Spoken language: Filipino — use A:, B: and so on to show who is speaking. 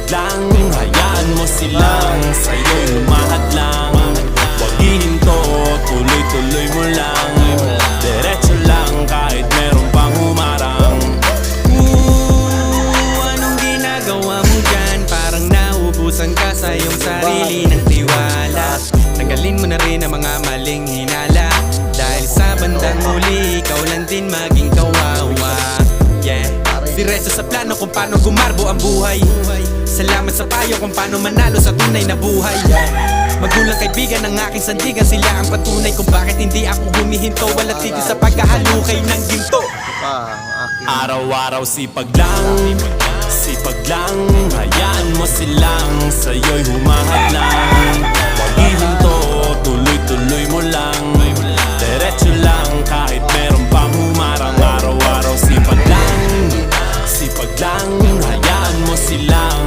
A: lang, hayaan mo silang sa'yo'y lumahad lang. Huwag hihinto, tuloy-tuloy mo lang. Diretso lang kahit meron pang humarang.
B: Anong ginagawa mo dyan? Parang naubusan ka sa iyong sarili ng tiwala. Tanggalin mo na rin ang mga maling hinala, dahil sa bandang huli ikaw lang din maging kawawa. Yeah, diretso sa plano kung paano gumarbo ang buhay. Salamat sa payo kung paano manalo sa tunay na buhay. Magulang kaibigan ng aking sandigan, sila ang patunay kung bakit hindi ako humihinto. Wala tigil sa pagkahalukay ng ginto.
A: Araw-araw sipag lang, sipag lang, hayaan mo silang sa'yo'y humahad lang. Huwag hihinto, tuloy-tuloy mo lang. Diretso lang kahit meron pang humarang. Araw-araw sipag lang, sipag lang, hayaan mo silang